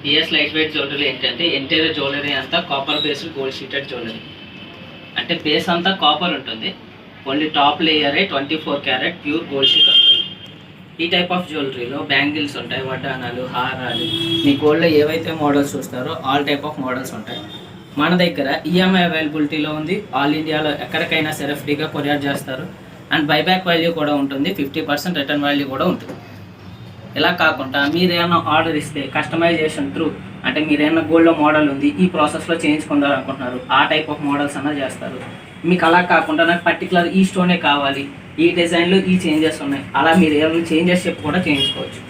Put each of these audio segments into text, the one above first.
PS light weight jewellery ఏంటంటే interior jewellery అంతా copper based gold sheeted jewellery. అంటే base అంతా కాపర్ ఉంటుంది, ఓన్లీ టాప్ లేయరే 24 క్యారెట్ ప్యూర్ గోల్డ్ షీట్ వస్తుంది. ఈ టైప్ ఆఫ్ జ్యువెలరీలో బ్యాంగిల్స్ ఉంటాయి, వడ్డానాలు, హారాలు, మీ గోల్డ్లో ఏవైతే మోడల్స్ చూస్తారో ఆల్ టైప్ ఆఫ్ మోడల్స్ ఉంటాయి. మన దగ్గర ఈఎంఐ అవైలబిలిటీలో ఉంది. ఆల్ ఇండియాలో ఎక్కడికైనా సరే ఫ్రీగా కొరియర్ చేస్తారు. అండ్ బైబ్యాక్ వాల్యూ కూడా ఉంటుంది, 50% రిటర్న్ వాల్యూ కూడా ఉంటుంది. ఇలా కాకుండా మీరు ఏమైనా ఆర్డర్ ఇస్తే కస్టమైజేషన్ త్రూ, అంటే మీరు ఏమైనా గోల్డ్లో మోడల్ ఉంది ఈ ప్రాసెస్లో చేయించుకుందారనుకుంటున్నారు, ఆ టైప్ ఆఫ్ మోడల్స్ అన్నా చేస్తారు. మీకు అలా కాకుండా నాకు పర్టికులర్ ఈ స్టోనే కావాలి, ఈ డిజైన్లో ఈ చేంజెస్ ఉన్నాయి, అలా మీరు ఏమైనా చేంజెస్ చెప్పి కూడా చేయించుకోవచ్చు.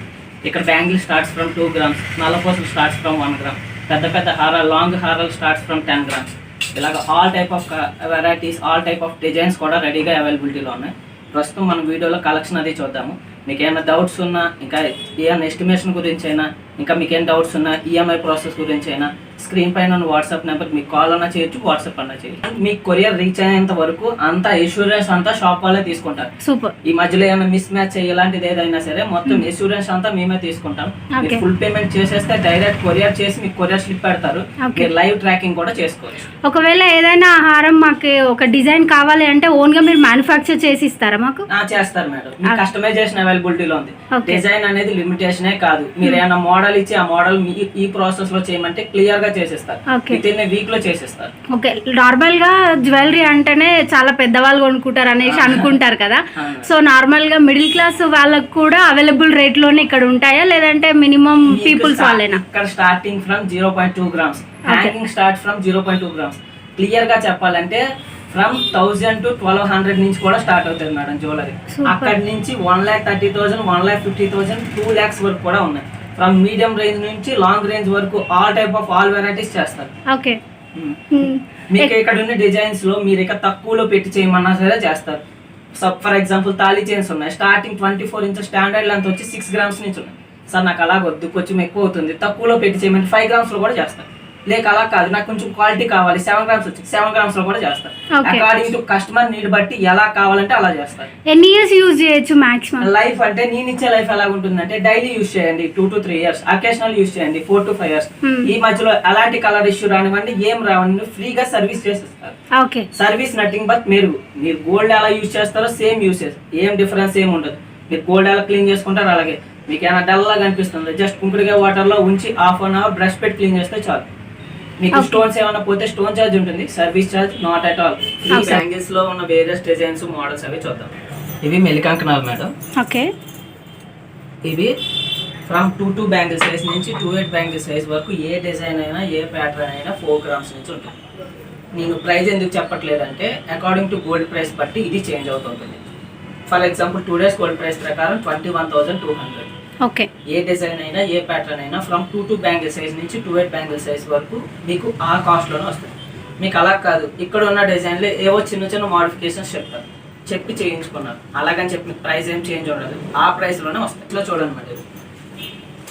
ఇక్కడ బ్యాంగిల్ స్టార్ట్స్ ఫ్రమ్ 2 grams, నల్లపూసలు స్టార్ట్స్ ఫ్రమ్ 1 gram, పెద్ద పెద్ద హారాలు లాంగ్ హారాలు స్టార్ట్స్ ఫ్రమ్ 10 grams. ఇలాగ all type of varieties, all type of designs కూడా రెడీగా అవైలబిలిటీలో ఉన్నాయి. ప్రస్తుతం మనం వీడియోలో కలెక్షన్ అది చూద్దాము. మీకు ఏమైనా డౌట్స్ ఉన్నా, ఇంకా ఏమైనా ఎస్టిమేషన్ గురించి అయినా, ఇంకా మీకు ఏం డౌట్స్ ఉన్నా, ఈఎంఐ ప్రాసెస్ గురించి అయినా, స్క్రీన్ పైన ఉన్న వాట్సాప్ నెంబర్ మీకు కాల్ అన్నా చేయొచ్చు, వాట్సాప్ అన్నా చేయొచ్చు. మీకు కొరియర్ రీచ్ అయ్యేంత వరకు అంతా ఇన్సూరెన్స్ అంతా షాప్ వాళ్ళే తీసుకుంటారు. సూపర్. ఈ మధ్యలో ఏమైనా మిస్ మ్యాచ్ ఇలాంటిది ఏదైనా సరే మొత్తం ఇన్సూరెన్స్ అంతా మేమే తీసుకుంటాం. మీరు ఫుల్ పేమెంట్ చేసేస్తే డైరెక్ట్ కొరియర్ చేసి మీకు కొరియర్ స్లిప్ పెడతారు. మీరు లైవ్ ట్రాకింగ్ కూడా చేసుకోవచ్చు. ఒకవేళ ఏదైనా హారం మాకు ఒక డిజైన్ కావాలి అంటే ఓన్ గా మీరు మ్యానుఫ్యాక్చర్ చేసి ఇస్తారా? మాకు చేస్తారు మేడం. మీ కస్టమైజేషన్ అవైలబిలిటీలో ఉంది. డిజైన్ అనేది లిమిటేషనే కాదు, మీరు ఏమైనా మోడల్ ఇచ్చి ఆ మోడల్ ఈ ప్రాసెస్ లో చేయమంటే క్లియర్ గా చేసేస్తారు, విత్ ఇన్ వీక్ లో చేసేస్తారు. ఓకే. నార్మల్ గా జ్యువెలరీ అంటేనే చాలా పెద్దవాళ్ళు కొనుక్కుంటారు అనేసి అనుకుంటారు కదా, సో నార్మల్ గా మిడిల్ క్లాస్ వాళ్ళకు కూడా అవైలబుల్ రేట్ లోనే ఇక్కడ ఉంటాయా, లేదంటే మినిమం పీపుల్స్ వాళ్ళేనా? ఇక్కడ starting from 0.2 grams, hanging start from 0.2 grams. Clear గా చెప్పాలంటే ఫ్రమ్ 1000 to 1200 నుంచి కూడా స్టార్ట్ అవుతుంది మేడం జ్యువెలరీ. అక్కడి నుంచి 1,30,000, 1,50,000, 2 lakhs వరకు కూడా ఉన్నాయి. ఫ్రమ్ మీడియం రేంజ్ నుంచి లాంగ్ రేంజ్ వరకు all type of all varieties చేస్తారు. ఓకే. మీకు ఇక్కడ ఉన్న డిజైన్స్ లో మీరు ఇక తక్కువలో పెట్టి చేయమన్నా సరే చేస్తారు. ఫర్ ఎగ్జాంపుల్ తాళీ చైన్స్ ఉన్నాయి, స్టార్టింగ్ 24 inches స్టాండర్డ్ లెంత్ వచ్చి 6 grams నుంచి ఉన్నాయి. సార్ నాకు అలా వద్దు, కొంచెం ఎక్కువ అవుతుంది, తక్కువలో పెట్టి చేయమని 5 grams లో కూడా చేస్తారు. లేక అలా కాదు, నాకు కొంచెం క్వాలిటీ కావాలి, 7 grams వచ్చి 7 grams లో కూడా చేస్తారు. అకార్డింగ్ టు కస్టమర్ నీడ్ బట్టి ఎలా కావాలంటే అలా చేస్తారు. ఎన్ని ఇయర్స్ యూజ్ చేయొచ్చు మాక్సిమం? లైఫ్ అంటే నేను ఇచ్చే లైఫ్ ఎలా ఉంటుందంటే డైలీ యూజ్ చేయండి 2 to 3 years, అకేషనల్ యూజ్ చేయండి 4 to 5 years. ఈ మధ్యలో అలాంటి కలర్ ఇష్యూ రానివ్వండి, ఏం రావండి, ఫ్రీగా సర్వీస్ చేసేస్తారు. సర్వీస్ నథింగ్ బట్ మీరు గోల్డ్ ఎలా యూజ్ చేస్తారో సేమ్ యూసేజ్, ఏం డిఫరెన్స్ ఏమి ఉండదు. మీరు గోల్డ్ ఎలా క్లీన్ చేసుకుంటారో అలాగే. మీకు ఏమైనా డల్ గా కనిపిస్తుంది, జస్ట్ కుంకుడుగా వాటర్ లో ఉంచి 1/2 hour బ్రష్ పెట్టి క్లీన్ చేస్తే చాలు. మీకు స్టోన్స్ ఏమైనా పోతే స్టోన్ చార్జ్ ఉంటుంది, service charge not at all. Free bangles లో ఉన్న వేరియస్ డిజైన్స్ మోడల్స్ అవి చూద్దాం. ఇవి మెలికంకనాలు మేడం. ఓకే. ఇవి ఫ్రమ్ 2 బ్యాంగిల్ సైజ్ నుంచి 2.8 బ్యాంగిల్ సైజ్ వరకు ఏ డిజైన్ అయినా ఏ ప్యాటర్న్ అయినా 4 grams నుంచి ఉంటుంది. నేను ప్రైస్ ఎందుకు చెప్పట్లేదంటే అకార్డింగ్ టు గోల్డ్ ప్రైస్ బట్టి ఇది చేంజ్ అవుతుంటుంది. For example 2 days gold price ప్రకారం 21,200. ఓకే. ఏ డిజైన్ అయినా ఏ ప్యాటర్న్ అయినా ఫ్రమ్ 2 బ్యాంగిల్ సైజ్ నుంచి 2.8 బ్యాంగిల్ సైజ్ వరకు మీకు ఆ కాస్ట్ లోనే వస్తుంది. మీకు అలా కాదు, ఇక్కడ ఉన్న డిజైన్లో ఏవో చిన్న చిన్న మోడిఫికేషన్స్ చెప్తారు, చెప్పి చేయించుకున్నారు, అలాగని చెప్పి ప్రైస్ ఏం చేంజ్ ఉండదు, ఆ ప్రైస్ లోనే వస్తాయి. ఇట్లా చూడండి మేడం,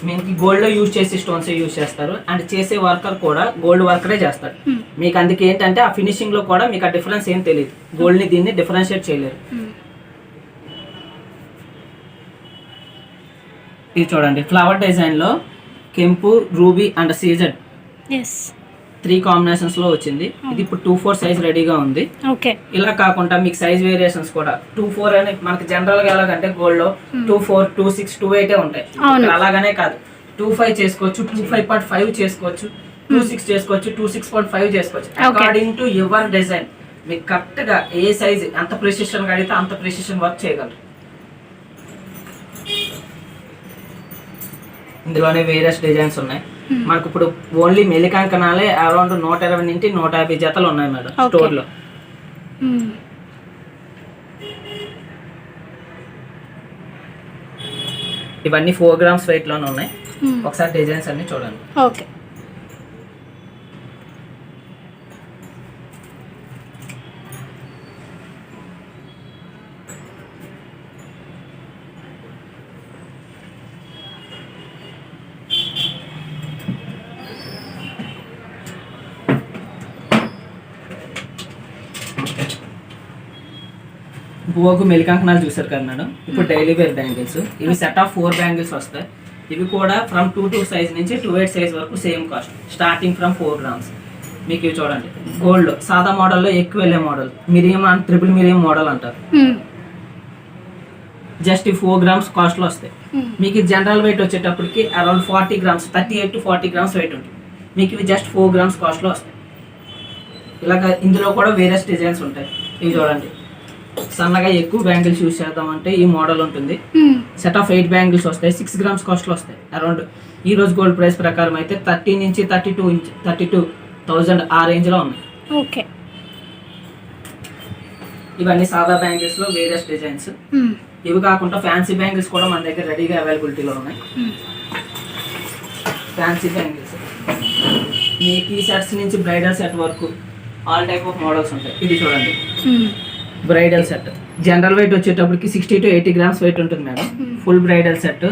మీకు గోల్డ్ లో యూజ్ చేసే స్టోన్స్ యూజ్ చేస్తారు, అండ్ చేసే వర్కర్ కూడా గోల్డ్ వర్కరే చేస్తారు. మీకు అందుకే ఏంటంటే ఆ ఫినిషింగ్ లో కూడా మీకు ఆ డిఫరెన్స్ ఏం తెలియదు, గోల్డ్ ని దీన్ని డిఫరెన్షియేట్ చేయలేరు. ఇది చూడండి, ఫ్లవర్ డిజైన్ లో కెంపు, రూబీ అండ్ సీజెడ్ 3 combinations లో వచ్చింది. ఇది ఇప్పుడు 2/4 సైజ్ రెడీగా ఉంది. ఇలా కాకుండా మీకు సైజ్ వేరియేషన్స్ కూడా 2/4 అని మనకి జనరల్ గా ఎలాగంటే గోల్డ్ లో 2/4, 2/6, 2/8 ఉంటాయి. అలాగనే కాదు, 2/5 చేసుకోవచ్చు, 2/5.5 చేసుకోవచ్చు, 2/6 చేసుకోవచ్చు, 2/6.5 చేసుకోవచ్చు. అకార్డింగ్ టు యువర్ డిజైన్ మీకు కరెక్ట్ గా ఏ సైజ్ ఎంత ప్రెసిషన్ గా అడిగితే అంత ప్రెసిషన్ వర్క్ చేయగలరు. ఇందులోనే వేరియస్ డిజైన్స్ ఉన్నాయి. మనకు ఇప్పుడు ఓన్లీ మెలికంకనాలే అరౌండ్ 120 నుంచి 150 జతలు ఉన్నాయి మేడం స్టోర్ లో. ఇవన్నీ 4 grams వెయిట్ లోనే ఉన్నాయి. ఒకసారి డిజైన్స్ అన్ని చూడండి. ఓకే. గోగు మెలికంకనాలు చూసారు కదా మేడం. ఇప్పుడు డైలీ వేర్ బ్యాంగిల్స్, ఇవి సెట్ ఆఫ్ 4 బ్యాంగిల్స్ వస్తాయి. ఇవి కూడా ఫ్రమ్ 2 సైజ్ నుంచి 2.8 సైజ్ వరకు same cost, starting from 4 grams. మీకు ఇవి చూడండి, గోల్డ్ సాదా మోడల్లో ఎక్కువ వెళ్ళే మోడల్, మిరియం అండ్ ట్రిపుల్ మిరియం మోడల్ అంటారు. జస్ట్ 4 గ్రామ్స్ కాస్ట్లో వస్తాయి. మీకు జనరల్ వెయిట్ వచ్చేటప్పటికి around 40 grams, 38 to 40 grams weight ఉంటుంది. మీకు ఇవి జస్ట్ 4 గ్రామ్స్ కాస్ట్లో వస్తాయి. ఇలాగ ఇందులో కూడా వేరియస్ డిజైన్స్ ఉంటాయి. ఇవి చూడండి, సన్నగా ఎక్కువ బ్యాంగిల్స్ యూస్ చేద్దామంటే ఈ మోడల్ ఉంటుంది. సెట్ ఆఫ్ 8 బ్యాంగిల్స్ వస్తాయి, 6 గ్రామ్స్ కాస్ట్లో వస్తాయి. అరౌండ్ ఈ రోజు గోల్డ్ ప్రైస్ ప్రకారం అయితే 30 నుంచి 32,000 ఆ రేంజ్లో ఉన్నాయి. ఓకే, ఇవన్నీ సాదా బ్యాంగిల్స్లో వేరియస్ డిజైన్స్. ఇవి కాకుండా ఫ్యాన్సీ బ్యాంగిల్స్ కూడా మన దగ్గర రెడీగా అవైలబిలిటీలో ఉన్నాయి. ఫ్యాన్సీ బ్యాంగిల్స్ మీ టీ షర్ట్స్ నుంచి బ్రైడల్ సెట్ వరకు ఆల్ టైప్ ఆఫ్ మోడల్స్ ఉంటాయి. ఇది చూడండి, బ్రైడల్ సెట్ జనరల్ వెయిట్ వచ్చేటప్పటికి 60 to 80 గ్రామ్స్ వెయిట్ ఉంటుంది madam. Full bridal set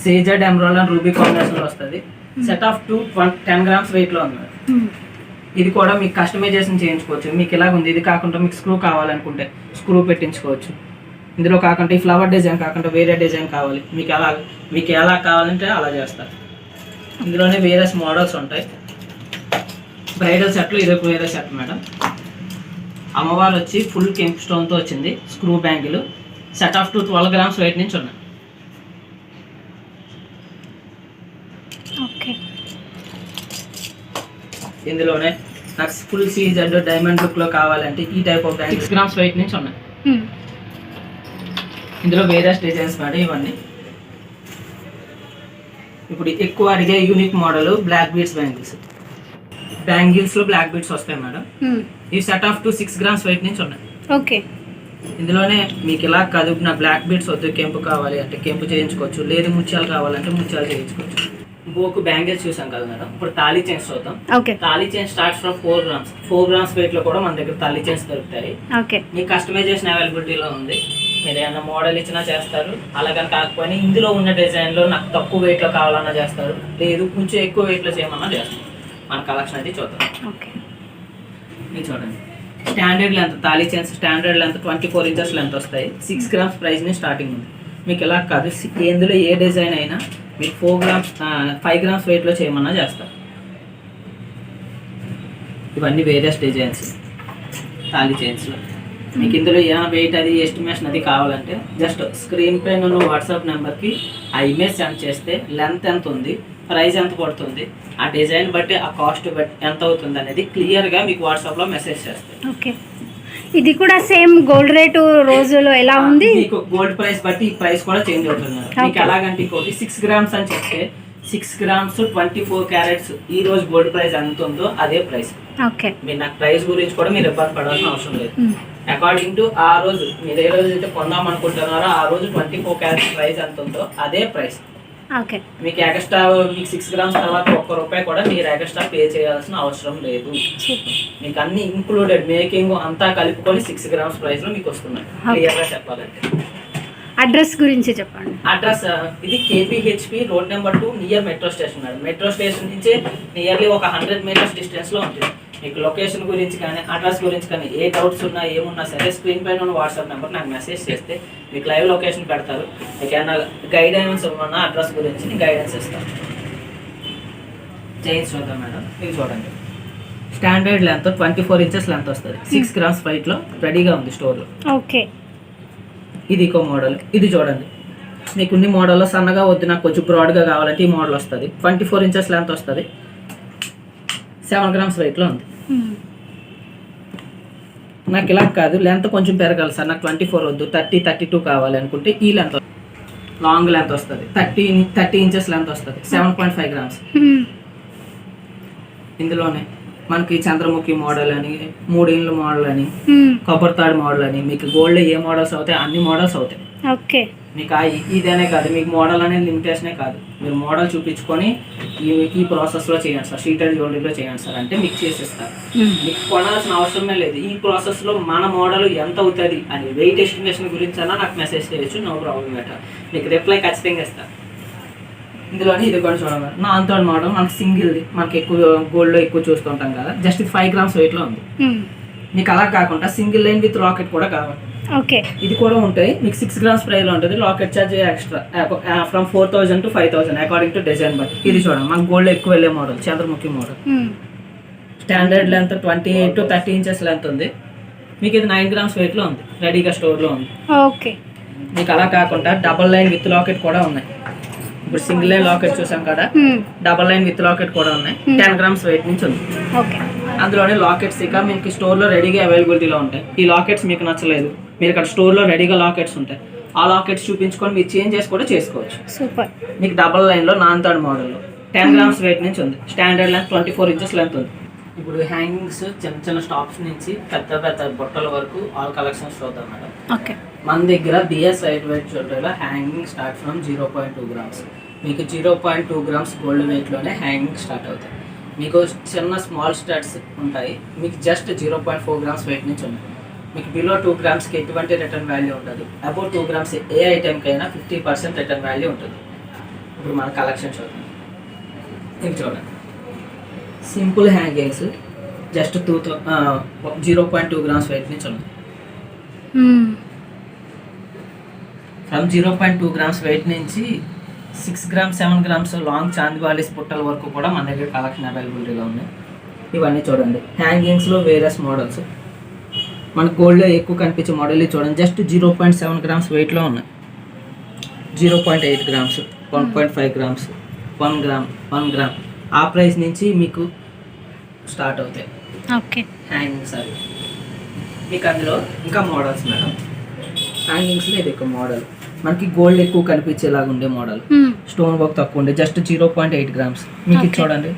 CZ, emerald and ruby కాంబినేషన్లో వస్తుంది. సెట్ ఆఫ్ 10 గ్రామ్స్ వెయిట్లో ఉంది మేడం. ఇది కూడా మీకు కస్టమైజేషన్ చేయించుకోవచ్చు. మీకు ఇలాగ ఉంది, ఇది కాకుండా మీకు స్క్రూ కావాలనుకుంటే స్క్రూ పెట్టించుకోవచ్చు. ఇందులో కాకుండా ఈ ఫ్లవర్ డిజైన్ కాకుండా వేరే డిజైన్ కావాలి, మీకు ఎలా కావాలంటే అలా చేస్తారు. ఇందులోనే వేరియస్ మోడల్స్ ఉంటాయి. బ్రైడల్ సెట్లు ఇది ఒక వేరే సెట్ మేడం. అమ్మవారు వచ్చి ఫుల్ కెంప్ స్టోన్తో వచ్చింది, screw bangle. Set of 12 grams weight నుంచి ఉన్నాయి. ఇందులోనే నాకు ఫుల్ సీజెడ్ డైమండ్ లుక్లో కావాలంటే ఈ type of bangle 6 grams weight నుంచి ఉన్నాయి. ఇందులో వేరియస్ డిజైన్స్ మేడం. ఇవన్నీ ఇప్పుడు ఎక్కువ అడిగే యూనిక్ మోడల్ బ్లాక్ బీడ్స్ బ్యాంగిల్స్లో బ్లాక్ బీడ్స్ వస్తాయి మేడం. ఈ సెట్ ఆఫ్ 6 గ్రామ్స్ వెయిట్ నుంచి ఉన్నాయి. ఓకే, ఇందులోనే మీకు ఇలా కాదు, నా బ్లాక్ బీడ్స్ వద్దు, కెంపు కావాలి అంటే కెంపు చేయించుకోవచ్చు, లేదు ముత్యాలు కావాలంటే ముత్యాలు చేయించుకోవచ్చు. బోకు బ్యాంగిల్స్ చూసాం కదా మేడం, ఇప్పుడు తాళీ చైన్స్ చూద్దాం. Thali chains starts from 4 grams. 4 grams wait లో కూడా మన దగ్గర తాళీ చైన్స్ దొరుకుతాయి. మీ కస్టమైజేషన్ అవైలబిలిటీలో ఉంది. మీరు ఏమన్నా మోడల్ ఇచ్చినా చేస్తారు, అలాగని కాకపోయినా ఇందులో ఉన్న డిజైన్ లో నాకు తక్కువ వెయిట్ లో కావాలన్నా చేస్తారు, లేదు కొంచెం ఎక్కువ వెయిట్ లో చేయమన్నా చేస్తారు. మన కలెక్షన్ అయితే చూద్దాం. ఇది చూడండి, standard length thali chains standard length 24 inches length వస్తాయి. 6 గ్రామ్స్ ప్రైస్ ని స్టార్టింగ్ ఉంది. మీకు ఎలా కాదు, ఇందులో ఏ డిజైన్ అయినా మీకు 5 గ్రామ్స్ వెయిట్లో చేయమన్నా చేస్తారు. ఇవన్నీ వేరియస్ డిజైన్స్ తాళీ చైన్స్లో. మీకు ఇందులో ఏమైనా వెయిట్ అది ఎస్టిమేషన్ అది కావాలంటే జస్ట్ స్క్రీన్ పైన ఉన్న వాట్సాప్ నెంబర్కి ఆ ఇమేజ్ సెండ్ చేస్తే లెంత్ ఎంత ఉంది, ప్రైస్ ఎంత పడుతుంది, ఆ డిజైన్ బట్టి ఆ కాస్ట్ బట్టి ఎంత అవుతుంది అనేది క్లియర్గా మీకు వాట్సాప్లో మెసేజ్ చేస్తాయి. ఓకే, ఇది కూడా సేమ్ గోల్డ్ రేటు రోజులో ఎలా ఉంది? మీకు గోల్డ్ ప్రైస్ బట్టి ఈ ప్రైస్ కూడా చేంజ్ అవుతుంది. మీకు ఎలాగంటే ఇంకోటి 6 గ్రామ్స్ అని చెప్తే 6 గ్రామ్స్ 24 క్యారెట్స్ ఈ రోజు గోల్డ్ ప్రైస్ ఎంత ఉందో అదే ప్రైస్. మీరు నాకు ప్రైస్ గురించి కూడా మీరు ఇబ్బంది పడాల్సిన అవసరం లేదు. అకార్డింగ్ టు ఆ రోజు మీరు ఏ రోజు అయితే కొందాం అనుకుంటున్నారో ఆ రోజు 24 క్యారెట్స్ ప్రైస్ ఎంత ఉందో అదే ప్రైస్. మీకు ఎక్స్ట్రా మీకు 6 గ్రామ్స్ తర్వాత ₹1 కూడా మీరు ఎక్స్ట్రా పే చేయాల్సిన అవసరం లేదు. మీకు అన్ని ఇంక్లూడెడ్ మేకింగ్ అంతా కలుపుకొని 6 గ్రామ్స్ ప్రైస్ లో మీకు వస్తున్నాయి. క్లియర్ గా చెప్పాలంటే అడ్రస్ గురించి చెప్పండి. అడ్రస్ ఇది KPHP road number 2 near metro station madam. Metro station నుంచి నియర్లీ ఒక 100 మీటర్స్ డిస్టెన్స్ లో ఉంటుంది. మీకు లొకేషన్ గురించి కానీ అడ్రస్ గురించి కానీ ఏ డౌట్స్ ఉన్నా ఏమున్నా సరే స్క్రీన్ పైన ఉన్న వాట్సాప్ నెంబర్ నాకు మెసేజ్ చేస్తే మీకు లైవ్ లొకేషన్ పెడతారు. మీకు ఏమైనా గైడెన్స్ ఉన్నా అడ్రస్ గురించి గైడెన్స్ ఇస్తాను. చైన్స్ చూద్దాం మేడం. ఇది చూడండి, స్టాండర్డ్ లెంత్ 24 ఇంచెస్ లెంత్ వస్తుంది. 6 గ్రామ్స్ వెయిట్లో రెడీగా ఉంది స్టోర్లో. ఓకే, ఇది ఇంకో మోడల్. ఇది చూడండి, మీకు ఇన్ని మోడల్లో సన్నగా వద్దు నాకు కొంచెం బ్రాడ్గా కావాలంటే ఈ మోడల్ వస్తుంది. 24 ఇంచెస్ లెంత్ వస్తుంది. 7 గ్రామ్స్ వెయిట్లో ఉంది. నాకు ఇలా కాదు, లెంత్ కొంచెం పెరగాలి సార్, నాకు 24 వద్దు 30-32 కావాలి అనుకుంటే ఈ లెంత్ లాంగ్ లెంత్ వస్తుంది. 30 ఇంచెస్ లెంత్ వస్తుంది. 7.5 గ్రామ్స్. ఇందులోనే మనకి చంద్రముఖి మోడల్ అని, 3 ఇండ్ల మోడల్ అని, కొబ్బరితాడు మోడల్ అని, మీకు గోల్డ్ ఏ మోడల్స్ అవుతాయి అన్ని మోడల్స్ అవుతాయి. ఓకే, మీకు ఇదేనే కాదు, మీకు మోడల్ అనేది లిమిటేషనే కాదు. మీరు మోడల్ చూపించుకొని ఈ ప్రాసెస్లో చేయండి సార్, షీటెడ్ జ్యువెలరీలో చేయండి సార్ అంటే మీకు చేసేస్తారు. మీకు కొనాల్సిన అవసరమే లేదు. ఈ ప్రాసెస్లో మన మోడల్ ఎంత అవుతుంది అని వెయిట్ ఎస్టిమేషన్ గురించి అన్నా నాకు మెసేజ్ చేయొచ్చు, నో ప్రాబ్లం బెట. మీకు రిప్లై ఖచ్చితంగా ఇస్తాను. ఇందులోని ఇది కూడా చూడండి, నా అంతోడు మోడల్ మనకి సింగిల్ది, మనకి ఎక్కువ గోల్డ్లో ఎక్కువ చూస్తుంటాం కదా, జస్ట్ ఇది 5 గ్రామ్స్ వెయిట్లో ఉంది. మీకు అలా కాకుండా సింగిల్ లైన్ విత్ లాకెట్ కూడా కావాలి, ఓకే. ఇది కూడా ఉంటాయి. మీకు 6 grams ప్రైస్లో ఉంటుంది. Locket charge extra from 4000 to 5000 according to design బట్టి. ఇది చూడండి మనకు గోల్డ్ ఎక్కువ వెళ్ళే model, Chandramukhi model. Standard length 28 to 30 inches length ఉంది. మీకు ఇది 9 grams వెయిట్లో ఉంది, రెడీగా స్టోర్లో ఉంది. ఓకే. మీకు అలా కాకుండా డబల్ లైన్ విత్ లాకెట్ కూడా ఉన్నాయి. ఇప్పుడు సింగిల్ లైన్ లాకెట్ చూసాం కదా, డబల్ లైన్ విత్ లాకెట్ కూడా ఉన్నాయి. 10 grams వెయిట్ నుంచి ఉంది. ఓకే. అందులోనే లాకెట్స్ ఇక మీకు స్టోర్లో రెడీగా అవైలబిలిటీలో ఉంటాయి. ఈ లాకెట్స్ మీకు నచ్చలేదు, మీరు ఇక్కడ స్టోర్లో రెడీగా లాకెట్స్ ఉంటాయి, ఆ లాకెట్స్ చూపించుకొని మీరు చేంజ్ చేసి కూడా చేసుకోవచ్చు. సూపర్. మీకు డబల్ లైన్లో నాన్ థర్డ్ మోడల్లో 10 grams వెయిట్ నుంచి ఉంది. స్టాండర్డ్ లెంత్ 24 inches లెంత్ ఉంది. ఇప్పుడు హ్యాంగింగ్స్ చిన్న చిన్న స్టాప్స్ నుంచి పెద్ద పెద్ద బొట్టల వరకు ఆల్ కలెక్షన్స్ చూద్దాం మేడం. ఓకే. మన దగ్గర బిఎస్ లైట్ వెయిట్ జ్యువెలరీలో హ్యాంగింగ్ స్టార్ట్ ఫ్రమ్ 0.2 grams. మీకు 0.2 grams గోల్డ్ వెయిట్లోనే హ్యాంగింగ్ స్టార్ట్ అవుతాయి. మీకు చిన్న స్మాల్ స్టార్ట్స్ ఉంటాయి, మీకు జస్ట్ 0.4 grams వెయిట్ నుంచి ఉంది. మీకు బిలో 2 gramsకి ఎటువంటి రిటర్న్ వాల్యూ ఉంటుంది. అబౌట్ 2 grams ఏ ఐటెంకైనా 50% రిటర్న్ వాల్యూ ఉంటుంది. ఇప్పుడు మన కలెక్షన్ చూద్దాం. ఇది చూడండి, simple hangings just 0.2 grams weight నుంచి ఉంది. ఫ్రమ్ 0.2 grams వెయిట్ నుంచి 6 grams 7 grams లాంగ్ చాందివాలీస్ పుట్టల వరకు కూడా మన దగ్గర కలెక్షన్ అవైలబిలిటీలో ఉన్నాయి. ఇవన్నీ చూడండి హ్యాంగింగ్స్లో వేరియస్ మోడల్స్. మన గోల్డ్లో ఎక్కువ కనిపించే మోడల్ చూడండి, జస్ట్ 0.7 grams వెయిట్లో ఉన్నాయి. 0.8 grams, 1.5 grams, 1 gram, 1 gram ఆ ప్రైస్ నుంచి మీకు స్టార్ట్ అవుతాయి. ఓకే. హ్యాంగింగ్స్ అవి మీకు అందులో ఇంకా మోడల్స్ మేడం. హ్యాంగింగ్స్లో ఇది ఒక మోడల్, మనకి గోల్డ్ ఎక్కువ కనిపించేలాగా ఉండే మోడల్, స్టోన్ వర్క్ తక్కువ ఉండే, జస్ట్ 0.8 grams. మీకు ఇది చూడండి,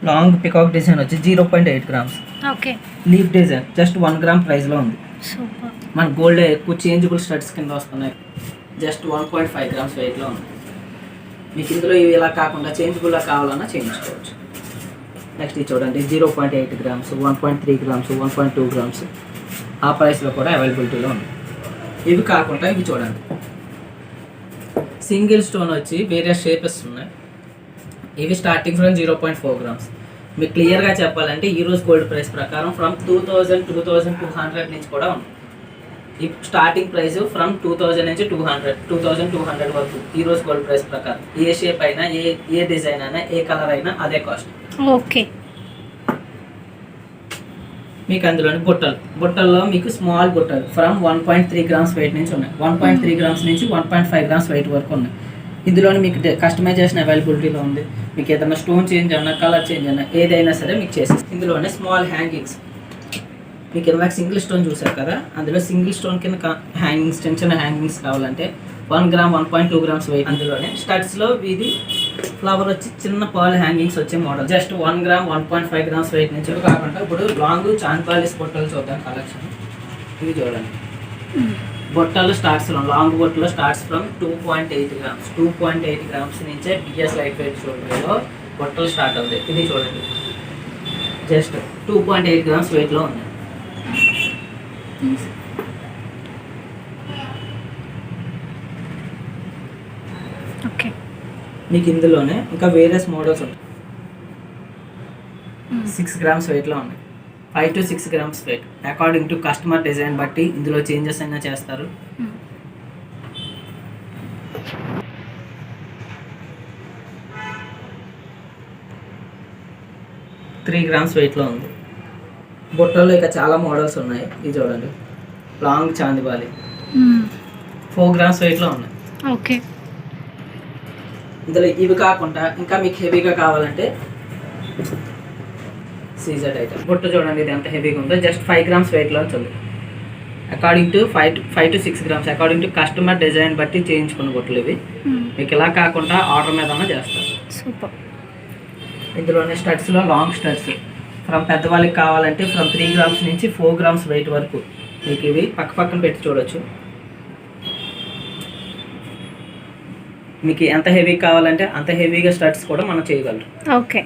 లాంగ్ పికాక్ డిజైన్ వచ్చి 0.8 grams. Okay. Leaf design just 1 gram ప్రైస్లో ఉంది. సూపర్. మన గోల్డ్ ఎక్కువ చేంజబుల్ స్టడ్స్ కింద వస్తున్నాయి, జస్ట్ 1.5 grams వెయిట్లో ఉంది. మీకు ఇందులో ఇవి ఇలా కాకుండా చేంజబుల్గా కావాలన్నా చేయించుకోవచ్చు. నెక్స్ట్ ఇది చూడండి 0.8 grams, 1.3 grams, 1.2 grams ఆ ప్రైస్లో కూడా అవైలబిలిటీలో ఉంది. ఇవి కాకుండా ఇవి చూడండి, సింగిల్ స్టోన్ వచ్చి వేరే షేప్స్ ఉన్నాయి. ఇవి స్టార్టింగ్ ఫ్రమ్ 0.4 grams. మీకు క్లియర్గా చెప్పాలంటే ఈరోజు గోల్డ్ ప్రైస్ ప్రకారం ఫ్రమ్ 2200 నుంచి కూడా ఉంది. ఈ స్టార్టింగ్ ప్రైస్ ఫ్రమ్ 2000 నుంచి 2200 వరకు ఈరోజు గోల్డ్ ప్రైస్ ప్రకారం. ఏ షేప్ అయినా ఏ డిజైన్ అయినా ఏ కలర్ అయినా అదే కాస్ట్. ఓకే. మీకు అందులోని బుట్టల్లో మీకు స్మాల్ బుట్టలు ఫ్రమ్ 1.3 grams వెయిట్ నుంచి ఉన్నాయి. 1.3 grams నుంచి 1.5 grams వెయిట్ వరకు ఉన్నాయి. ఇందులోని మీకు కస్టమైజేషన్ అవైలబిలిటీలో ఉంది. మీకు ఏదైనా స్టోన్ చేంజ్ అన్నా కలర్ చేంజ్ అన్నా ఏదైనా సరే మీకు చేసేసి. ఇందులోనే స్మాల్ హ్యాంగింగ్స్, మీకు ఇందాక సింగిల్ స్టోన్ చూసారు కదా, అందులో సింగిల్ స్టోన్ కింద హ్యాంగింగ్స్ చిన్న చిన్న హ్యాంగింగ్స్ కావాలంటే 1 gram 1.2 grams వెయిట్. అందులోనే స్టడ్స్లో ఇది ఫ్లవర్ వచ్చి చిన్న పర్ల్ హ్యాంగింగ్స్ వచ్చే model, just 1 gram 1.5 grams weight నుంచి కాకుండా ఇప్పుడు లాంగ్ చాంద్వాలీస్ బొట్టలు చూద్దాం కలెక్షన్. ఇవి చూడండి, బొట్టలు లాంగ్ బొట్టలు స్టార్ట్స్ ఫ్రమ్ 2.8 grams. 2.8 grams నుంచే బిఎస్ లైట్ వెయిట్ జ్యువెలరీలో బొట్టలు స్టార్ట్ అవుతాయి. ఇది చూడండి, జస్ట్ 2.8 grams వెయిట్లో ఉంది. ఓకే. మీకు ఇందులోనే ఇంకా వేరియస్ మోడల్స్ ఉంటాయి. 6 grams వెయిట్లో ఉన్నాయి. 5 to 6 grams weight according to customer design బట్టి ఇందులో చేంజెస్ అయినా చేస్తారు. త్రీ గ్రామ్స్ వెయిట్లో ఉంది. బుట్టల్లో ఇక చాలా మోడల్స్ ఉన్నాయి. ఇది చూడండి, లాంగ్ చాందిబాలి 4 grams వెయిట్లో ఉన్నాయి. ఓకే. ఇందులో ఇవి కాకుండా ఇంకా మీకు హెవీగా కావాలంటే సీజెడ్ ఐటమ్. బుట్ట చూడండి ఇది ఎంత హెవీగా ఉందో, జస్ట్ 5 grams వెయిట్లో ఉంది. According to 5 to 6 grams according to customer design బట్టి చేయించుకున్న బుట్టలు ఇవి. మీకు ఇలా కాకుండా ఆర్డర్ మీద చేస్తారు. సూపర్. ఇందులోనే స్టడ్స్లో లాంగ్ స్టడ్స్ ఫ్రమ్ పెద్దవాళ్ళకి కావాలంటే ఫ్రమ్ 3 grams నుంచి 4 grams వెయిట్ వరకు మీకు ఇవి పక్కన పెట్టి చూడొచ్చు. మీకు ఎంత హెవీ కావాలంటే అంత హెవీగా స్టడ్స్ కూడా మనం చేయగలరు. ఓకే.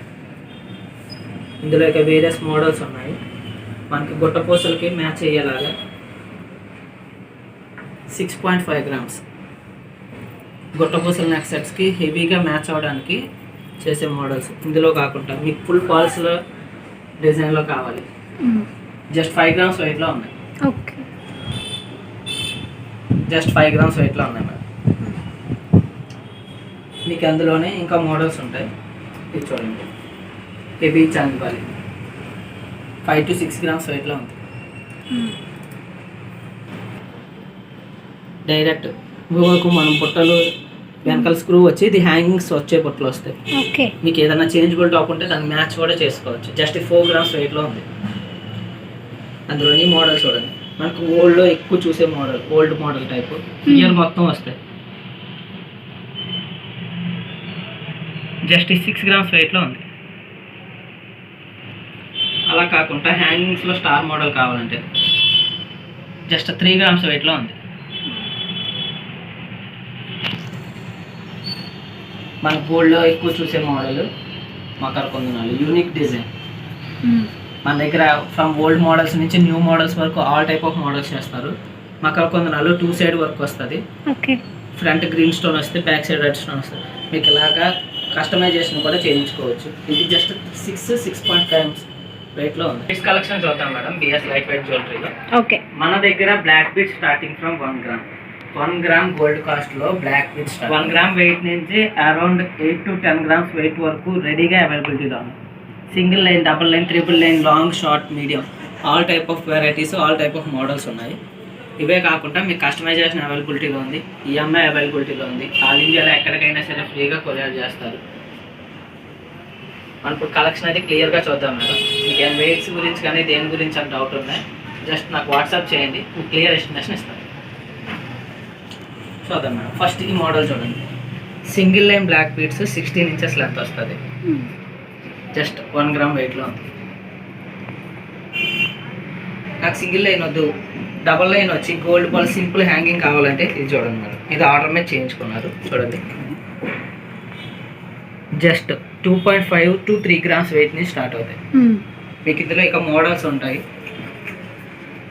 ఇందులో ఇక వేరియస్ మోడల్స్ ఉన్నాయి. మనకి గుట్ట పూసలకి మ్యాచ్ అయ్యేలాగా 6.5 grams గుట్ట పూసల నెక్ సెట్స్కి హెవీగా మ్యాచ్ అవ్వడానికి చేసే మోడల్స్. ఇందులో కాకుండా మీకు ఫుల్ ఫాల్స్లో డిజైన్లో కావాలి జస్ట్ 5 గ్రామ్స్ వెయిట్లో ఉన్నాయి. ఓకే. జస్ట్ 5 గ్రామ్స్ వెయిట్లో ఉన్నాయి మేడం. మీకు అందులోనే ఇంకా మోడల్స్ ఉంటాయి. ఇది చూడండి, హెవీ చాందిబాలి 5 to 6 గ్రామ్స్ వెయిట్లో ఉంది. డైరెక్ట్ ఇంకొక మనం బుట్టలు వెనకాల స్క్రూ వచ్చి ఇది హ్యాంగింగ్స్ వచ్చే బుట్టలు వస్తాయి. ఓకే. మీకు ఏదైనా చేంజబుల్ టాప్ ఉంటే దాన్ని మ్యాచ్ కూడా చేసుకోవచ్చు. జస్ట్ 4 గ్రామ్స్ వెయిట్లో ఉంది. అందులోని మోడల్ చూడండి, మనకు ఓల్డ్లో ఎక్కువ చూసే model, old model type year మొత్తం వస్తాయి. జస్ట్ 6 గ్రామ్స్ వెయిట్లో ఉంది. అలా కాకుండా హ్యాంగింగ్స్లో స్టార్ మోడల్ కావాలంటే జస్ట్ 3 గ్రామ్స్ వెయిట్లో ఉంది. మన గోల్డ్లో ఎక్కువ చూసే మోడల్ మకర కుందనాలు, యూనిక్ డిజైన్. మన దగ్గర ఫ్రమ్ ఓల్డ్ మోడల్స్ నుంచి న్యూ మోడల్స్ వరకు ఆల్ టైప్ ఆఫ్ మోడల్స్ చేస్తారు. మకర కుందనాలు 2 సైడ్ వర్క్ వస్తుంది. ఫ్రంట్ గ్రీన్ స్టోన్ వస్తే బ్యాక్ సైడ్ రెడ్ స్టోన్ వస్తుంది. మీకు ఇలాగా కస్టమైజేషన్ కూడా చేయించుకోవచ్చు. ఇది జస్ట్ 6.5 వెయిట్లో ఉంది. నెక్స్ట్ కలెక్షన్ చూద్దాం మేడం, బిఎస్ లైట్ వెయిట్ జ్యువెలరీలో. ఓకే. మన దగ్గర black bead starting from 1 gram. 1 gram gold కాస్ట్లో బ్లాక్ బీడ్ 1 గ్రామ్ వెయిట్ నుంచి అరౌండ్ 8 to 10 గ్రామ్స్ వెయిట్ వరకు రెడీగా అవైలబిలిటీలో ఉంది. Single line, double line, triple line, long, short, medium, all type of varieties, all type of models ఉన్నాయి. ఇవే కాకుండా మీకు కస్టమైజేషన్ అవైలబిలిటీలో ఉంది, ఈఎంఐ అవైలబిలిటీలో ఉంది. ఆల్ ఇండియాలో ఎక్కడికైనా సరే ఫ్రీగా కొరియర్ చేస్తారు. మనం ఇప్పుడు కలెక్షన్ అయితే క్లియర్గా చూద్దాం మేడం. మీకు ఏం వెయిట్స్ గురించి కానీ దేని గురించి అని డౌట్ ఉన్నాయి, జస్ట్ నాకు వాట్సాప్ చేయండి, క్లియర్ ఎస్టిమేషన్ ఇస్తాను. చూద్దాం మేడం. ఫస్ట్ ఈ మోడల్ చూడండి, single line black beads 16 inches length వస్తుంది. జస్ట్ 1 గ్రామ్ వెయిట్లో ఉంది. నాకు సింగిల్ లైన్ వద్దు, డబల్ లైన్ వచ్చి గోల్డ్ బాల్ సింపుల్ హ్యాంగింగ్ కావాలంటే ఇది చూడండి మేడం. ఇది ఆర్డర్ మీద చేయించుకున్నారు. చూడండి, జస్ట్ 2.5 to 3 గ్రామ్స్ వెయిట్ నుంచి స్టార్ట్ అవుతాయి. మీకు ఇందులో ఇక మోడల్స్ ఉంటాయి.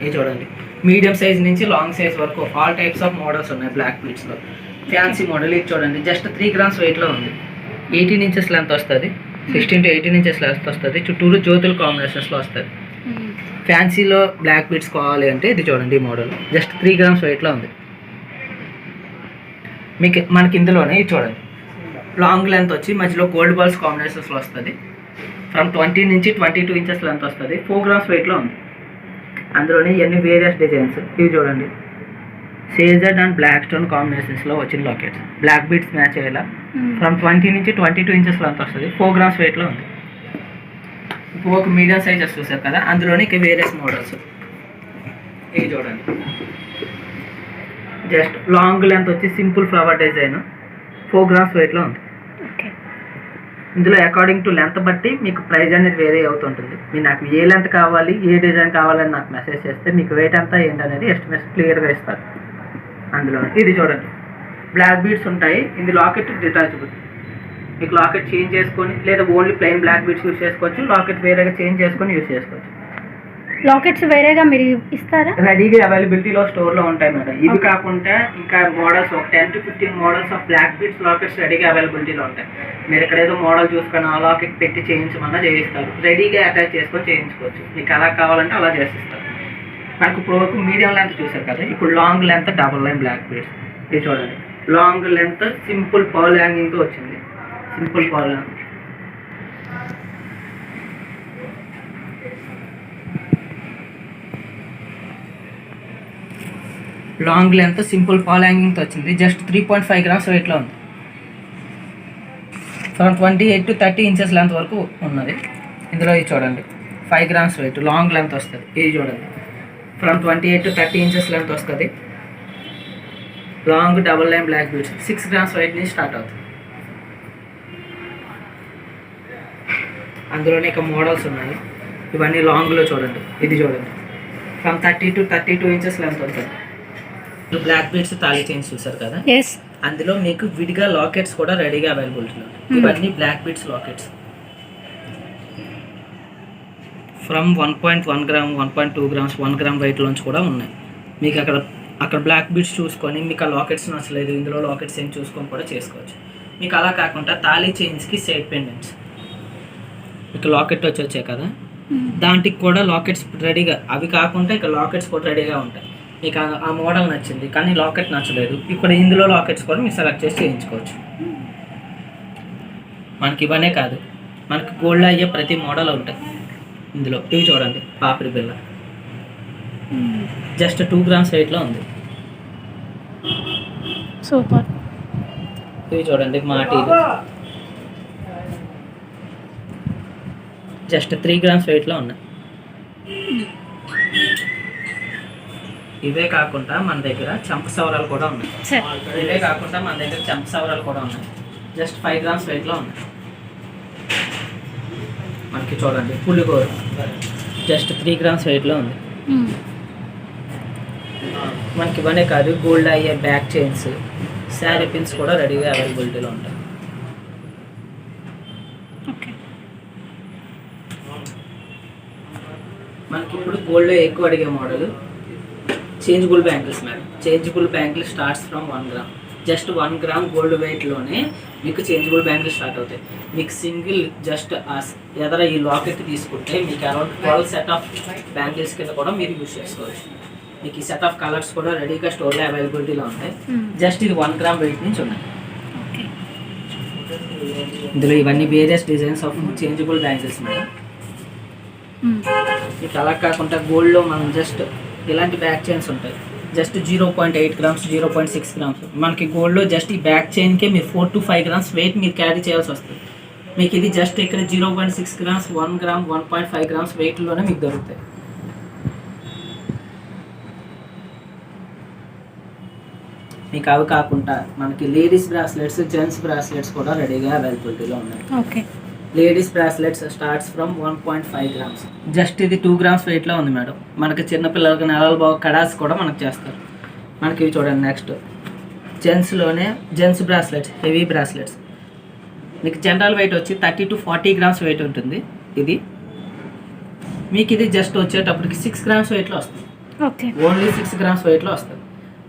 ఇది చూడండి, మీడియం సైజ్ నుంచి లాంగ్ సైజ్ వరకు ఆల్ టైప్స్ ఆఫ్ మోడల్స్ ఉన్నాయి బ్లాక్ బీడ్స్లో. ఫ్యాన్సీ మోడల్ ఇది చూడండి, జస్ట్ 3 గ్రామ్స్ వెయిట్లో ఉంది. 18 ఇంచెస్ లెంత్ వస్తుంది, 16 to 18 ఇంచెస్ లెంత్ వస్తుంది. చుట్టూరు జ్యోతుల కాంబినేషన్స్లో వస్తుంది. ఫ్యాన్సీలో బ్లాక్ బీడ్స్ కావాలి అంటే ఇది చూడండి, ఈ మోడల్ జస్ట్ 3 గ్రామ్స్ వెయిట్లో ఉంది. మీకు మనకి ఇందులోనే ఇది చూడండి, లాంగ్ లెంత్ వచ్చి మధ్యలో గోల్డ్ బాల్స్ కాంబినేషన్స్లో వస్తుంది. ఫ్రమ్ 20 నుంచి 22 ఇంచెస్ లెంత్ వస్తుంది. 4 గ్రామ్స్ వెయిట్లో ఉంది. అందులోనే ఇవన్నీ వేరియస్ డిజైన్స్. ఇవి చూడండి, సేజెడ్ అండ్ బ్లాక్ స్టోన్ కాంబినేషన్స్లో వచ్చిన లాకెట్స్, బ్లాక్ బీడ్స్ మ్యాచ్ అయ్యేలా. ఫ్రమ్ 20 నుంచి 22 ఇంచెస్ లెంత్ వస్తుంది. 4 గ్రామ్స్ వెయిట్లో ఉంది. ఇప్పుడు ఒక మీడియం సైజెస్ చూసారు కదా, అందులోనే ఇక వేరియస్ మోడల్స్. ఇవి చూడండి, జస్ట్ లాంగ్ లెంత్ వచ్చి సింపుల్ ఫ్లవర్ డిజైన్ 4 గ్రామ్స్ వెయిట్లో ఉంది. ఇందులో అకార్డింగ్ టు లెంత్ బట్టి మీకు ప్రైస్ అనేది వేరే అవుతుంటుంది. మీరు నాకు ఏ లెంత్ కావాలి, ఏ డిజైన్ కావాలని నాకు మెసేజ్ చేస్తే మీకు వెయిట్ అంతా ఏంటనేది ఎస్టిమేషన్ క్లియర్గా ఇస్తారు. అందులో ఇది చూడండి, బ్లాక్ బీడ్స్ ఉంటాయి. ఇది లాకెట్ డిటాచబుల్. మీకు లాకెట్ చేంజ్ చేసుకొని, లేదా only plain black beads use చేసుకోవచ్చు. లాకెట్ వేరేగా చేంజ్ చేసుకొని యూస్ చేసుకోవచ్చు. లాకెట్స్ వేరేగా మీరు ఇస్తారా? రెడీగా అవైలబిలిటీలో స్టోర్లో ఉంటాయి మేడం. ఇవి కాకుండా ఇంకా మోడల్స్ ఒక 10 to 15 models of black beads lockets రెడీగా అవైలబిలిటీలో ఉంటాయి. మీరు ఇక్కడ ఏదో మోడల్ చూసుకొని ఆ లాకెట్ పెట్టి చేయించమన్నా చేయిస్తారు. రెడీగా అటాచ్ చేసుకొని చేయించుకోవచ్చు. మీకు అలా కావాలంటే అలా చేసిస్తారు. నాకు ఇప్పుడు వరకు మీడియం లెంత్ చూసారు కదా, ఇప్పుడు long length double line black beads. ఇది చూడండి, లాంగ్ లెంత్ సింపుల్ పర్ల్ హ్యాంగింగ్తో వచ్చింది. Simple pearl hanging, long length simple pearl హ్యాంగింగ్తో వచ్చింది. జస్ట్ 3.5 గ్రామ్స్ వెయిట్లో ఉంది. ఫ్రమ్ 28 to 30 ఇంచెస్ లెంత్ వరకు ఉన్నది. ఇందులో ఇది చూడండి, 5 గ్రామ్స్ వెయిట్, లాంగ్ లెంత్ వస్తుంది. ఇది చూడండి, ఫ్రమ్ 28 to 30 ఇంచెస్ లెంత్ వస్తుంది. Long double line black beads 6 grams weight నుంచి స్టార్ట్ అవుతుంది. అందులోనే ఇక మోడల్స్ ఉన్నాయి. ఇవన్నీ లాంగ్లో చూడండి. ఇది చూడండి, ఫ్రమ్ 30 to 32 ఇంచెస్ లెంత్ ఉంటుంది. బ్లాక్ బీడ్స్ తాళీ చైన్స్ చూసారు కదా, అందులో మీకు విడిగా లాకెట్స్ కూడా రెడీగా అవైలబిలిటీలో. ఇవన్నీ black beads lockets from 1.1 gram, 1.2 grams, 1 gram వెయిట్లోంచి కూడా ఉన్నాయి. మీకు అక్కడ బ్లాక్ బీడ్స్ చూసుకొని మీకు ఆ లాకెట్స్ నచ్చలేదు, ఇందులో లాకెట్స్ ఏం చూసుకొని కూడా చేసుకోవచ్చు. మీకు అలా కాకుండా తాళీ చైన్స్కి సైడ్ పెండెంట్స్, మీకు లాకెట్ వచ్చాయి కదా, దాంట్కి కూడా లాకెట్స్ రెడీగా, అవి కాకుండా ఇక్కడ లాకెట్స్ కూడా రెడీగా ఉంటాయి. మీకు ఆ మోడల్ నచ్చింది కానీ లాకెట్ నచ్చలేదు, ఇక్కడ ఇందులో లాకెట్స్ కూడా మీరు సెలెక్ట్ చేసి చేయించుకోవచ్చు. మనకి ఇవనే కాదు, మనకి గోల్డ్ అయ్యే ప్రతి మోడల్ ఉంటాయి ఇందులో. ఇవి చూడండి, పాపిడి బిళ్ళ జస్ట్ 2 grams వెయిట్లో ఉంది. సూపర్. ఇవి చూడండి, మాటీలు జస్ట్ 3 grams వెయిట్లో ఉన్నాయి. ఇవే కాకుండా మన దగ్గర చంప సవరాలు కూడా ఉన్నాయి. జస్ట్ 5 grams వెయిట్లో ఉన్నాయి. మనకి చూడండి పులిగోరు జస్ట్ 3 grams వెయిట్లో ఉంది. మనకి ఇవన్నీ కాదు, గోల్డ్ అయ్యే బ్యాక్ చైన్స్, శారీ పిన్స్ కూడా రెడీగా అవైలబిలిటీలో ఉంటాయి. మనకి ఇప్పుడు గోల్డ్ ఎక్కువ అడిగే model changeable bangles madam. Changeable bangle starts from 1 gram. Just 1 gram gold వెయిట్లోనే మీకు చేంజబుల్ బ్యాంగిల్ స్టార్ట్ అవుతాయి. మీకు సింగిల్ జస్ట్ ఎదర ఈ లాకెట్ తీసుకుంటే మీకు అరౌండ్ 12 set ఆఫ్ బ్యాంగిల్స్ కింద కూడా మీరు యూజ్ చేసుకోవచ్చు. మీకు ఈ సెట్ ఆఫ్ కలర్స్ కూడా రెడీగా స్టోర్లో అవైలబిలిటీలో ఉంటాయి. జస్ట్ ఇది 1 gram వెయిట్ నుంచి ఉన్నాయి. ఇందులో ఇవన్నీ various designs of changeable bangles madam. మీకు అలా కాకుండా గోల్డ్లో మనం జస్ట్ ఇలాంటి బ్యాక్ చైన్స్ ఉంటాయి. Just 0.8 grams, 0.6 grams. మనకి గోల్డ్లో జస్ట్ ఈ బ్యాక్ చైన్కే మీరు 4 to 5 grams వెయిట్ మీరు క్యారీ చేయాల్సి వస్తుంది. మీకు ఇది జస్ట్ ఇక్కడ 0.6 grams, 1 gram, 1.5 grams వెయిట్లోనే మీకు దొరుకుతాయి. మీకు అవి కాకుండా మనకి లేడీస్ బ్రాస్లెట్స్, జెంట్స్ బ్రాస్లెట్స్ కూడా రెడీగా అవైలబిలిటీలో ఉన్నాయి. Okay. Ladies bracelets starts from 1.5 grams. Just ఇది 2 grams వెయిట్లో ఉంది మేడం. మనకి చిన్నపిల్లలకి నెలల బాగు కడాస్ కూడా మనకు చేస్తారు. మనకి ఇవి చూడండి, నెక్స్ట్ జెంట్స్లోనే జెంట్స్ బ్రాస్లెట్స్, హెవీ బ్రాస్లెట్స్. మీకు జనరల్ వెయిట్ వచ్చి 30 to 40 grams వెయిట్ ఉంటుంది. ఇది మీకు ఇది జస్ట్ వచ్చేటప్పటికి 6 grams వెయిట్లో వస్తుంది. ఓకే. ఓన్లీ 6 grams వెయిట్లో వస్తుంది.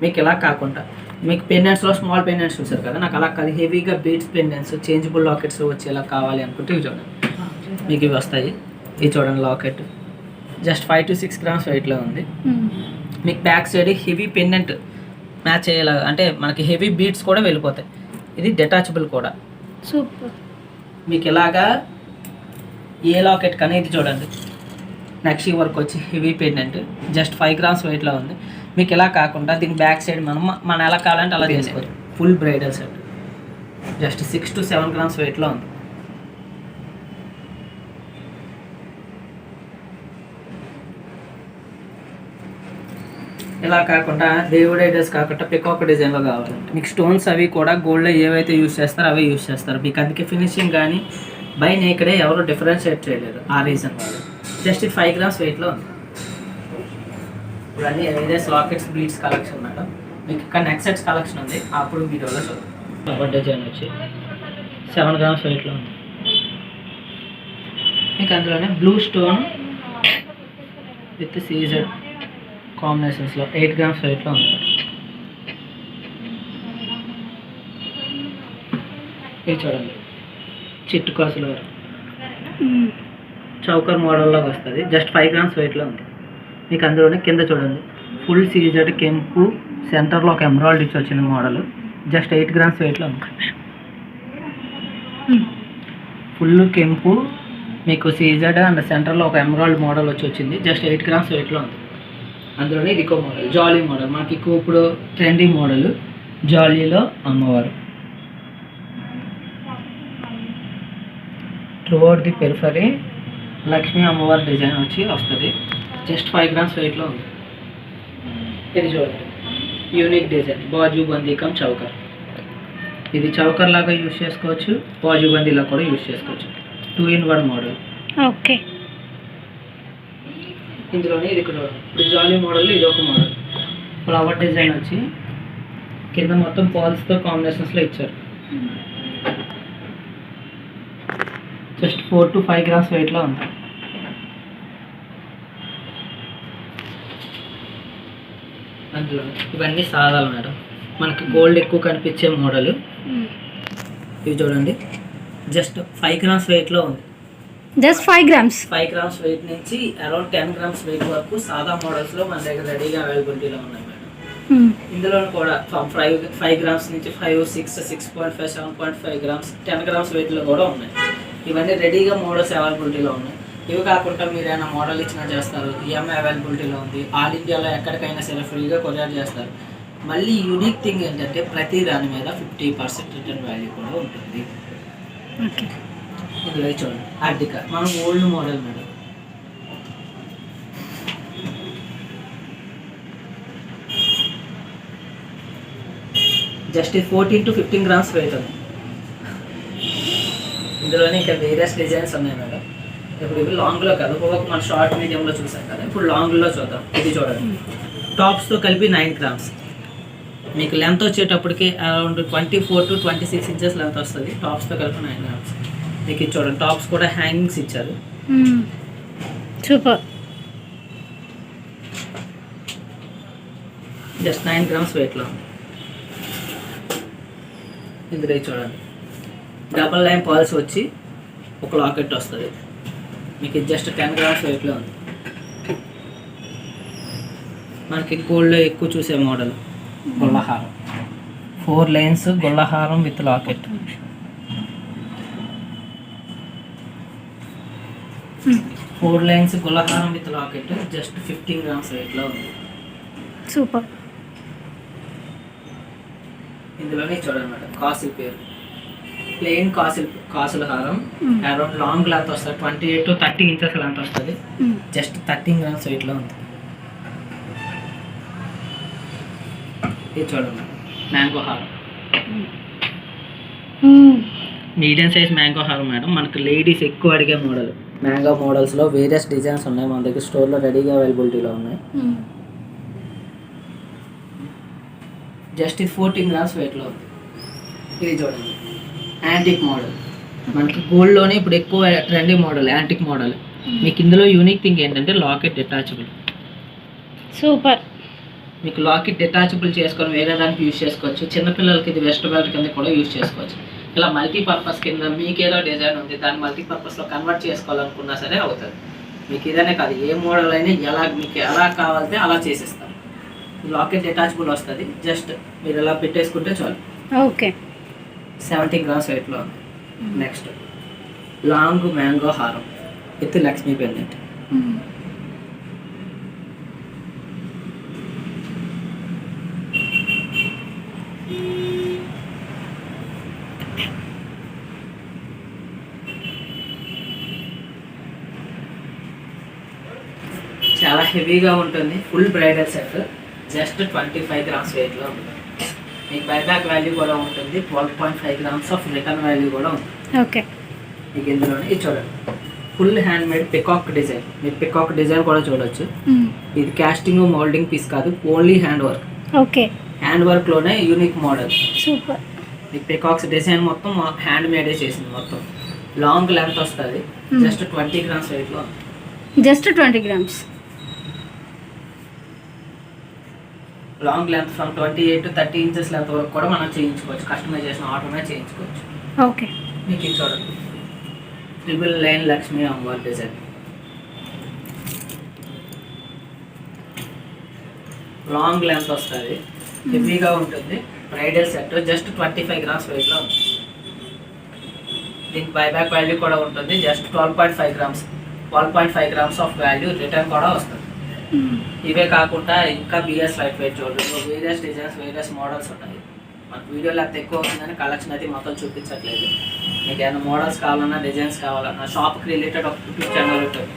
మీకు ఇలా కాకుండా మీకు పెండెంట్స్లో స్మాల్ పెండెంట్స్ చూసారు కదా, నాకు అలా కాదు, హెవీగా బీడ్స్ పెండెంట్స్, చేంజబుల్ లాకెట్స్ వచ్చేలా కావాలి అనుకుంటే ఇవి చూడండి, మీకు ఇవి వస్తాయి. ఇవి చూడండి, లాకెట్ జస్ట్ 5 to 6 grams వెయిట్లో ఉంది. మీకు back side heavy pendant match అయ్యేలాగా, అంటే మనకి హెవీ బీడ్స్ కూడా వెళ్ళిపోతాయి. ఇది డిటాచబుల్ కూడా. సూపర్. మీకు ఇలాగా ఏ లాకెట్ కానీ ఇది చూడండి, నెక్స్ట్ వర్క్ వచ్చి హెవీ పెండెంట్ జస్ట్ 5 grams వెయిట్లో ఉంది. మీకు ఇలా కాకుండా దీని బ్యాక్ సైడ్ మనం ఎలా కావాలంటే అలా చేసుకోవచ్చు. Full bridal set just 6 to 7 grams వెయిట్లో ఉంది. ఇలా కాకుండా దేవుడు ఐడల్స్ కాకుండా పికాక్ డిజైన్లో కావాలంటే మీకు స్టోన్స్ అవి కూడా గోల్డ్లో ఏవైతే యూస్ చేస్తారో అవే యూస్ చేస్తారు. మీకు అందుకే ఫినిషింగ్ కానీ బై నేకడే ఎవరు డిఫరెన్షియేట్ చేయలేరు. ఆ రీజన్ వాళ్ళు జస్ట్ 5 grams వెయిట్లో ఉంది. ఇప్పుడు అన్ని various lockets, beads collection madam. మీకు ఇక్కడ నెక్ సెట్స్ కలెక్షన్ ఉంది, అప్పుడు వీడియోలో చూద్దాం. డిజైన్ వచ్చి 7 grams వెయిట్లో ఉంది. మీకు అందులోనే బ్లూ స్టోన్ విత్ సీజెడ్ కాంబినేషన్స్లో 8 grams వెయిట్లో ఉంది. ఇది చూడండి, చిట్టు కాసులు చౌకర్ మోడల్లోకి వస్తుంది. జస్ట్ 5 grams వెయిట్లో ఉంది. మీకు అందులోనే కింద చూడండి, ఫుల్ సీజెడ్ కెంపు, సెంటర్లో ఒక ఎమరాల్డ్ ఇచ్చి వచ్చిన మోడల్. జస్ట్ 8 grams వెయిట్లో ఉంది. ఫుల్ కెంపు, మీకు సీజెడ్ అండ్ సెంటర్లో ఒక ఎమరాల్డ్ మోడల్ వచ్చింది. జస్ట్ 8 grams వెయిట్లో ఉంది. అందులోనే ఇది ఇంకో మోడల్, జాలీ మోడల్. మనకి ఇప్పుడు ట్రెండింగ్ మోడల్ జాలీలో అమ్మవారు. త్రూఅవుట్ ది పెరిఫరీ లక్ష్మీ అమ్మవారి డిజైన్ వచ్చి వస్తుంది. జస్ట్ 5 grams వెయిట్లో ఉంది. ఇది చూడండి, యూనిక్ డిజైన్, బాజు బందీకం చౌకర్. ఇది చౌకర్ లాగా యూజ్ చేసుకోవచ్చు, బాజు బందీలా కూడా యూజ్ చేసుకోవచ్చు. 2-in-1 model. ఓకే. ఇందులోనే ఇది కూడా ఇప్పుడు జాలీ మోడల్, ఇది ఒక మోడల్. ఫ్లవర్ డిజైన్ వచ్చి కింద మొత్తం పాల్స్తో కాంబినేషన్స్లో ఇచ్చారు. జస్ట్ 4 to 5 grams వెయిట్లో ఉంది. అందులో ఇవన్నీ సాధాలు మేడం. మనకి గోల్డ్ ఎక్కువ కనిపించే మోడల్. ఇవి చూడండి, జస్ట్ 5 grams వెయిట్లో ఉంది. Just 5 grams. 5 grams వెయిట్ నుంచి అరౌండ్ 10 grams వెయిట్ వరకు సాదా మోడల్స్లో మన దగ్గర రెడీగా అవైలబిలిటీలో ఉన్నాయి మేడం. ఇందులో కూడా 5 grams నుంచి 5, 6, 6.5, 7.5 grams, 10 grams వెయిట్లో కూడా ఉన్నాయి. ఇవన్నీ రెడీగా మోడల్స్ అవైలబిలిటీలో ఉన్నాయి. ఇవి కాకుండా మీరు ఏమైనా మోడల్ ఇచ్చినా చేస్తారు. ఈఎంఐ అవైలబిలిటీలో ఉంది. ఆల్ ఇండియాలో ఎక్కడికైనా సరే ఫ్రీగా కొరియర్ చేస్తారు. మళ్ళీ యూనిక్ థింగ్ ఏంటంటే ప్రతి దాని మీద 50% రిటర్న్ వాల్యూ కూడా ఉంటుంది. ఓకే, ఇందులో చూడండి ఆర్టికా మనం old model madam. Just 14 to 15 grams weight ఉంది. ఇందులోనే ఇంకా వేరియస్ డిజైన్స్ ఉన్నాయి మేడం. ఇప్పుడు ఇవి లాంగ్లో కాదు, ఒక్కొక్క మన షార్ట్ మీడియంలో చూసాం కదా, ఇప్పుడు లాంగ్లో చూద్దాం. ఇది చూడండి, టాప్స్తో కలిపి 9 grams. మీకు లెంత్ వచ్చేటప్పటికి అరౌండ్ 24 to 26 inches లెంత్ వస్తుంది. టాప్స్తో కలిపి 9 grams. మీకు ఇది చూడండి, టాప్స్ కూడా హ్యాంగింగ్స్ ఇచ్చారు. సూపర్. జస్ట్ 9 grams వెయిట్లో ఉంది. ఇందులో చూడండి, డబల్ లైన్ పర్ల్స్ వచ్చి ఒక లాకెట్ వస్తుంది. మీకు ఇది జస్ట్ 10 grams వెయిట్లో ఉంది. మనకి గోల్డ్లో ఎక్కువ చూసే మోడల్ గొల్లహారం, 4 లైన్స్ గొల్లహారం విత్ లాకెట్. 4 లైన్స్ గొల్లహారం విత్ లాకెట్ జస్ట్ 15 grams వెయిట్లో ఉంది. సూపర్. ఇందులోనే చూడండి మేడం, కాసుల పేరు ప్లెయిన్ కాసుల హారం. అరౌండ్ లాంగ్ లెంత్ వస్తుంది, 28 to 30 inches లెంత్ వస్తుంది. జస్ట్ 13 grams వెయిట్లో ఉంది. ఇది చూడండి, మ్యాంగో హారం, మీడియం సైజ్ మ్యాంగో హారం మేడం. మనకు లేడీస్ ఎక్కువ అడిగే మోడల్. మ్యాంగో మోడల్స్లో వేరియస్ డిజైన్స్ ఉన్నాయి మన దగ్గర స్టోర్లో రెడీగా అవైలబిలిటీలో ఉన్నాయి. జస్ట్ 14 grams వెయిట్లో ఉంది. ఇది చూడండి, యాంటిక్ మోడల్. మనకి గోల్డ్లోనే ఇప్పుడు ఎక్కువ ట్రెండింగ్ మోడల్ యాంటిక్ మోడల్. మీకు ఇందులో యూనిక్ థింగ్ ఏంటంటే లాకెట్ డిటాచబుల్. సూపర్. మీకు లాకెట్ డిటాచబుల్ చేసుకొని వేరే దానికి యూజ్ చేసుకోవచ్చు. చిన్నపిల్లలకి ఇది వెస్ట్ బెల్ట్ కింద కూడా యూజ్ చేసుకోవచ్చు. ఇలా మల్టీపర్పస్ కింద మీకు ఏదో డిజైన్ ఉంది, దాన్ని మల్టీపర్పస్లో కన్వర్ట్ చేసుకోవాలనుకున్నా సరే అవుతుంది. మీకు ఇదనే కాదు, ఏ మోడల్ అయినా మీకు ఎలా కావాలంటే అలా చేసిస్తాం. లాకెట్ డిటాచబుల్ వస్తుంది. జస్ట్ మీరు ఇలా పెట్టేసుకుంటే చాలు. ఓకే, 17 grams వెయిట్లో. నెక్స్ట్ లాంగ్ మ్యాంగో హారం విత్ లక్ష్మీ పెండెంట్. చాలా హెవీగా ఉంటుంది. Full bridal set just 25 grams వెయిట్లో ఉంటుంది. మీకు బైబ్యాక్ వాల్యూ కూడా ఉంటుంది. 12.5 grams ఆఫ్ రిటర్న్ వాల్యూ కూడా ఉంది. ఓకే, మీకు ఇందులోనే ఇది చూడండి, full hand made peacock design. మీరు పికాక్ డిజైన్ కూడా చూడొచ్చు. ఇది కాస్టింగ్ మోల్డింగ్ పీస్ కాదు, only hand work. Okay, hand వర్క్లోనే యూనిక్ మోడల్. సూపర్. ఈ పికాక్స్ డిజైన్ మొత్తం హ్యాండ్ మేడే చేసింది. మొత్తం లాంగ్ లెంత్ వస్తుంది. జస్ట్ 20 grams వెయిట్లో. Just 20 grams. Long length from 28 to 30 inches length వరకు కూడా మనం చేయించుకోవచ్చు. కస్టమైజేషన్ ఆర్డర్నే చేయించుకోవచ్చు. ఓకే, మీకు ఇది చూడండి, ట్రిపుల్ లైన్ లక్ష్మీ అమ్మవారి డిజైన్. లాంగ్ లెంత్ వస్తుంది, హెవీగా ఉంటుంది. బ్రైడల్ సెట్ జస్ట్ 25 grams వెయిట్లో ఉంది. దీనికి బైబ్యాక్ వాల్యూ కూడా ఉంటుంది. Just 12.5 grams of value return కూడా వస్తుంది. ఇవే కాకుండా ఇంకా బిఎస్ లైట్ వెయిట్ జ్యువెలరీలో వేరియస్ డిజైన్స్, వేరియస్ మోడల్స్ ఉన్నాయి. మనకు వీడియోలో అంత ఎక్కువ అవుతుందని కలెక్షన్ అయితే మొత్తం చూపించట్లేదు. మీకు ఏమైనా మోడల్స్ కావాలన్నా, డిజైన్స్ కావాలన్నా, షాప్కి రిలేటెడ్ ఒక యూట్యూబ్ ఛానల్ ఉంటుంది.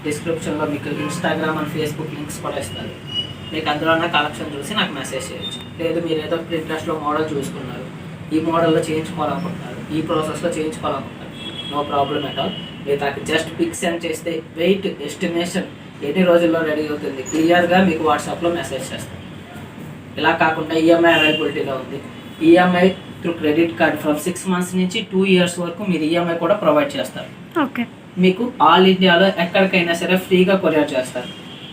డిస్క్రిప్షన్లో మీకు ఇన్స్టాగ్రామ్ అండ్ ఫేస్బుక్ లింక్స్ కూడా ఇస్తారు. మీకు అందులో ఉన్న కలెక్షన్ చూసి నాకు మెసేజ్ చేయొచ్చు. లేదు మీరు ఏదో ఇంట్రెస్ట్లో మోడల్ చూసుకున్నారు, ఈ మోడల్లో చేయించుకోవాలనుకుంటున్నారు, ఈ ప్రాసెస్లో చేయించుకోవాలనుకుంటున్నారు, నో ప్రాబ్లం ఎట్ ఆల్. మీరు నాకు జస్ట్ పిక్ సెండ్ చేస్తే వెయిట్ ఎస్టిమేషన్ ఎన్ని రోజుల్లో రెడీ అవుతుంది క్లియర్గా మీకు వాట్సాప్లో మెసేజ్ చేస్తాను. ఇలా కాకుండా ఈఎంఐ అవైలబిలిటీలో ఉంది. EMI through credit card from 6 months నుంచి 2 years వరకు మీరు ఈఎంఐ కూడా ప్రొవైడ్ చేస్తారు. ఓకే, మీకు ఆల్ ఇండియాలో ఎక్కడికైనా సరే ఫ్రీగా కొరియర్ చేస్తారు.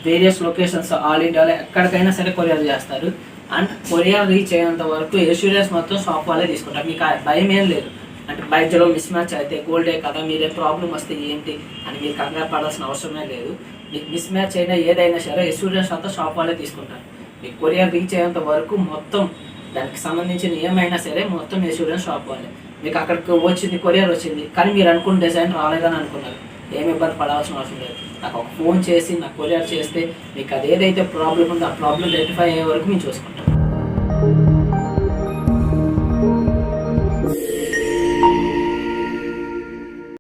వేరియస్ లొకేషన్స్ ఆల్ ఇండియాలో ఎక్కడికైనా సరే కొరియర్ చేస్తారు. అండ్ కొరియర్ రీచ్ అయ్యేంత వరకు ఇన్సూరెన్స్ మొత్తం షాప్ వాళ్ళే తీసుకుంటారు. మీకు భయం ఏం లేదు. అంటే బయటలో మిస్ మ్యాచ్ అయితే గోల్డే కదా, మీరే ప్రాబ్లం వస్తే ఏంటి అని మీరు కంగారు పడాల్సిన అవసరమే లేదు. మీకు మిస్ మ్యాచ్ అయినా ఏదైనా సరే ఇన్సూరెన్స్ అంతా షాప్ వాళ్ళే తీసుకుంటారు. మీకు కొరియర్ రీచ్ అయ్యేంత వరకు మొత్తం దానికి సంబంధించిన ఏమైనా సరే మొత్తం ఇన్సూరెన్స్ షాప్ వాళ్ళే. మీకు అక్కడికి వచ్చింది, కొరియర్ వచ్చింది, కానీ మీరు అనుకున్న డిజైన్ రాలేదని అనుకున్నారు, ఏమి ఇబ్బంది పడాల్సిన అవసరం లేదు. నాకు ఒక ఫోన్ చేసి నాకు కొరియర్ చేస్తే మీకు అది ఏదైతే ప్రాబ్లం ఉందో ఆ ప్రాబ్లం రెక్టిఫై అయ్యే వరకు మేము చూసుకుంటాం.